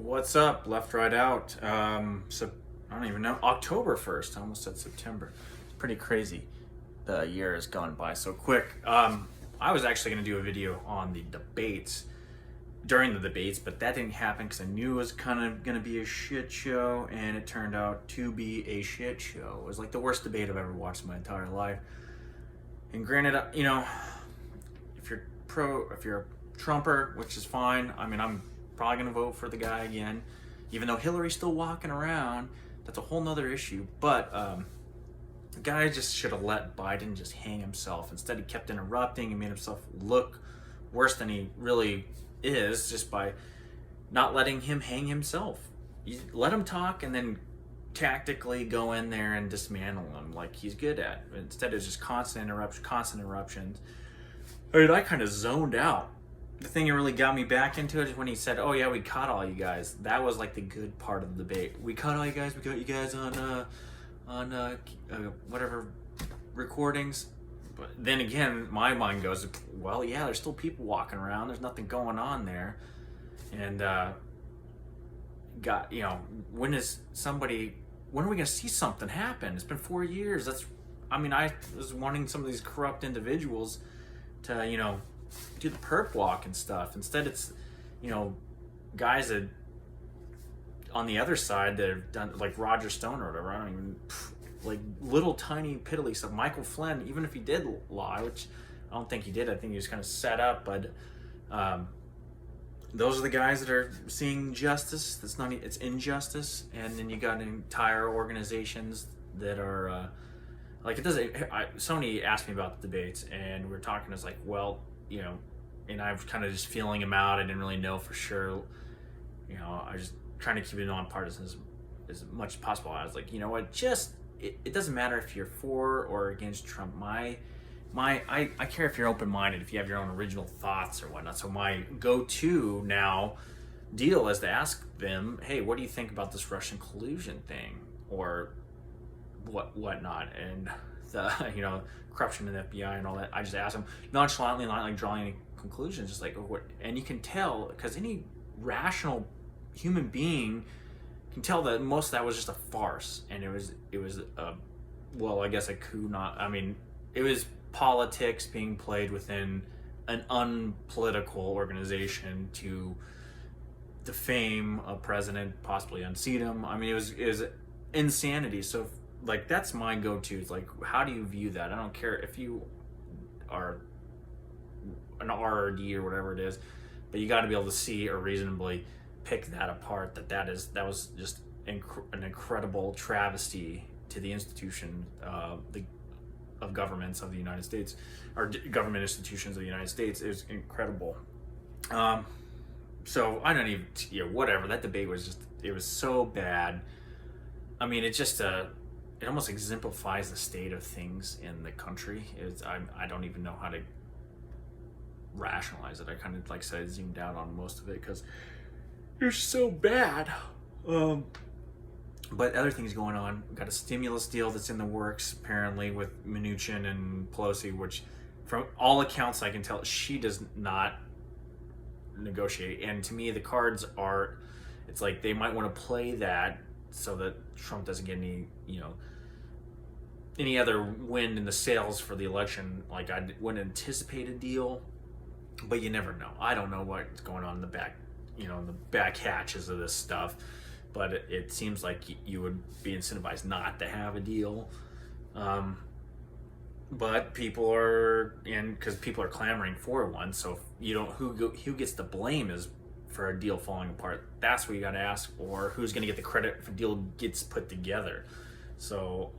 What's up? Left, right, out. So I don't even know. October 1st. I almost said September. It's pretty crazy. The year has gone by so quick. I was actually going to do a video on the debates during the debates, but that didn't happen because I knew it was kind of going to be a shit show, and it turned out to be a shit show. It was like the worst debate I've ever watched in my entire life. And granted, if you're a Trumper, which is fine. I mean, I'm probably gonna vote for the guy again, even though Hillary's still walking around. That's a whole nother issue. But the guy just should have let Biden just hang himself. Instead, he kept interrupting and made himself look worse than he really is just by not letting him hang himself. You let him talk and then tactically go in there and dismantle him like he's good at. Instead, it's just constant interruptions. I mean, I kind of zoned out. The thing that really got me back into it is when he said, "Oh yeah, we caught all you guys." That was like the good part of the debate. We caught all you guys. We got you guys on whatever recordings. But then again, my mind goes, "Well, yeah, there's still people walking around. There's nothing going on there." And when are we gonna see something happen? It's been 4 years. I was wanting some of these corrupt individuals to do the perp walk and stuff. Instead, it's guys that on the other side that have done, like Roger Stone or whatever. I don't even like little tiny piddly stuff. Michael Flynn, even if he did lie, which I don't think he did. I think he was kind of set up, but those are the guys that are seeing justice. It's injustice. And then you got entire organizations that are somebody asked me about the debates, and we were talking. It's like, well, and I was kind of just feeling him out. I didn't really know for sure. I was just trying to keep it nonpartisan as much as possible. I was like, you know what? It doesn't matter if you're for or against Trump. I care if you're open-minded, if you have your own original thoughts or whatnot. So my go-to now deal is to ask them, hey, what do you think about this Russian collusion thing or whatnot? And the corruption in the FBI and all that. I just ask them nonchalantly, not like drawing any conclusions, just like what. And you can tell, because any rational human being can tell that most of that was just a farce, and it was I guess a coup. It was politics being played within an unpolitical organization to defame a president, possibly unseat him. It was insanity. So like, that's my go-to. It's like, how do you view that? I don't care if you are an RRD or whatever it is, but you got to be able to see or reasonably pick that apart. That was just an incredible travesty to the institution of governments of the United States, or government institutions of the United States. It was incredible. So I don't even, whatever. That debate was it was so bad. It almost exemplifies the state of things in the country. I don't even know how to rationalize it. I kind of, like I said, zoomed out on most of it because it's so bad. But other things going on. We've got a stimulus deal that's in the works, apparently, with Mnuchin and Pelosi, which from all accounts I can tell, she does not negotiate. And to me, the cards are, it's like they might want to play that so that Trump doesn't get any other wind in the sails for the election. Like, I wouldn't anticipate a deal, but you never know. I don't know what's going on in the back, in the back hatches of this stuff, but it seems like you would be incentivized not to have a deal. But people are because people are clamoring for one. So who gets the blame is for a deal falling apart. That's what you got to ask, or who's going to get the credit if a deal gets put together. So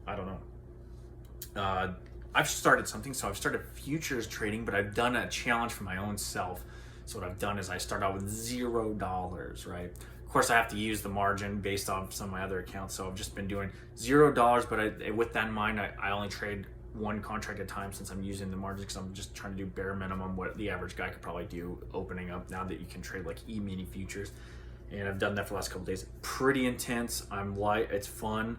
I don't know. I've started something. So I've started futures trading, but I've done a challenge for my own self. So what I've done is I start out with $0, right? Of course, I have to use the margin based off some of my other accounts. So I've just been doing $0, but with that in mind, I only trade one contract at a time since I'm using the margin, because I'm just trying to do bare minimum what the average guy could probably do opening up now that you can trade like E-mini futures. And I've done that for the last couple of days. Pretty intense. It's fun.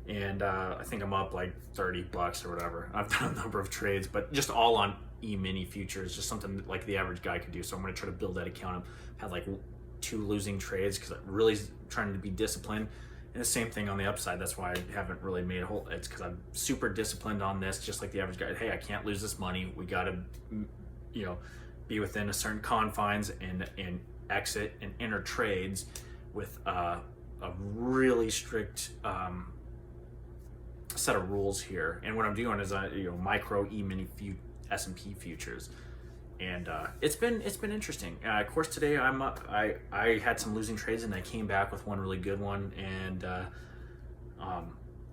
And I think I'm up like $30 or whatever. I've done a number of trades, but just all on E-mini futures, just something that like the average guy could do. So I'm going to try to build that account up. I've had like 2 losing trades because I'm really trying to be disciplined. And the same thing on the upside. That's why I haven't really made a whole. It's because I'm super disciplined on this, just like the average guy. Hey, I can't lose this money. We got to, be within a certain confines and exit and enter trades with a really strict set of rules here. And what I'm doing is micro E-mini S&P futures. And it's been interesting. Of course, today I had some losing trades, and I came back with one really good one. And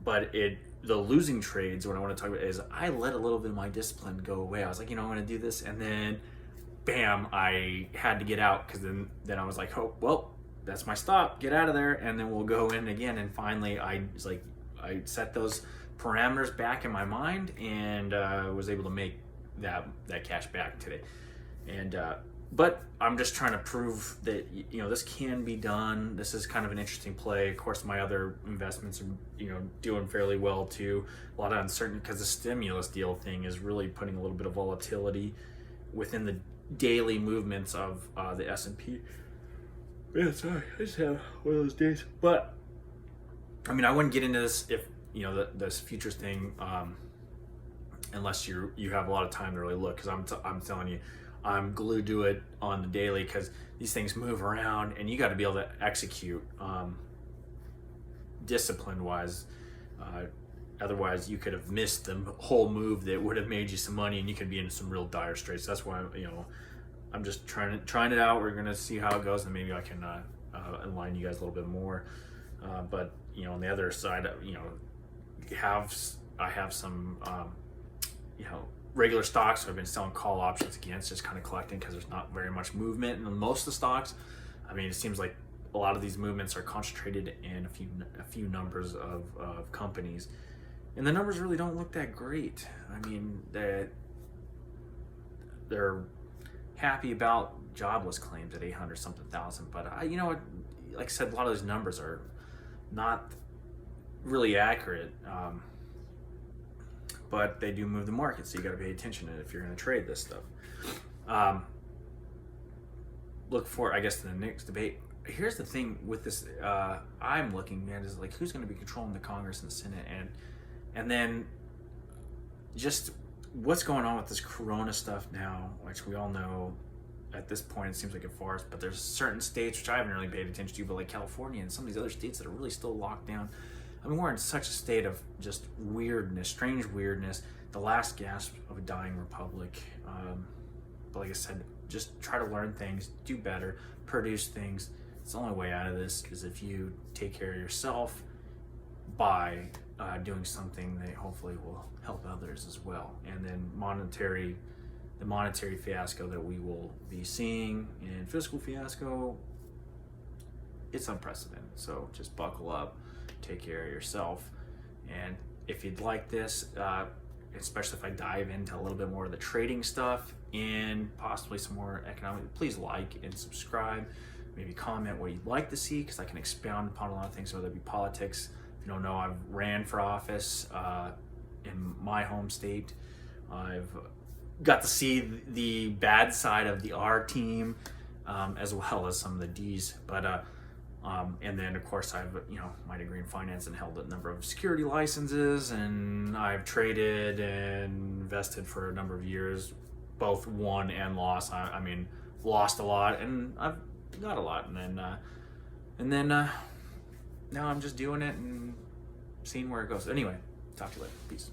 but the losing trades, what I want to talk about is I let a little bit of my discipline go away. I was like, I'm going to do this, and then bam, I had to get out because then I was like, oh well, that's my stop. Get out of there, and then we'll go in again. And finally, I set those parameters back in my mind, and was able to make that cash back today. And but I'm just trying to prove that this can be done. This is kind of an interesting play. Of course, my other investments are doing fairly well too. A lot of uncertainty because the stimulus deal thing is really putting a little bit of volatility within the daily movements of the S&P. Yeah, sorry, I just have one of those days. But I mean, I wouldn't get into this if this futures thing unless you have a lot of time to really look, because I'm telling you, I'm glued to it on the daily because these things move around and you got to be able to execute discipline wise. Otherwise, you could have missed the whole move that would have made you some money, and you could be in some real dire straits. That's why I'm just trying it out. We're gonna see how it goes, and maybe I can enlighten you guys a little bit more. But on the other side, I have some regular stocks I've been selling call options against, just kind of collecting because there's not very much movement in most of the stocks. I mean, it seems like a lot of these movements are concentrated in a few numbers of companies, and the numbers really don't look that great. I mean, they're happy about jobless claims at 800 something thousand, but like I said, a lot of those numbers are not really accurate. But they do move the market, so you got to pay attention to it if you're going to trade this stuff. Look for, I guess, the next debate. Here's the thing with this. I'm looking at is like who's going to be controlling the Congress and the Senate, and then just what's going on with this Corona stuff now, which we all know at this point it seems like a farce. But there's certain states which I haven't really paid attention to, but like California and some of these other states that are really still locked down. I mean, we're in such a state of just weirdness, strange weirdness, the last gasp of a dying republic. But like I said, just try to learn things, do better, produce things. It's the only way out of this is if you take care of yourself by doing something that hopefully will help others as well. And then the monetary fiasco that we will be seeing, and fiscal fiasco, it's unprecedented. So just buckle up. Take care of yourself, and if you'd like this, especially if I dive into a little bit more of the trading stuff and possibly some more economic, please like and subscribe. Maybe comment what you'd like to see, because I can expound upon a lot of things, whether it be politics. If you don't know, I've ran for office in my home state. I've got to see the bad side of the R team, as well as some of the D's, but and then of course I've my degree in finance and held a number of security licenses, and I've traded and invested for a number of years, both won and lost. I mean, lost a lot and I've got a lot, and then now I'm just doing it and seeing where it goes. Anyway, talk to you later. Peace.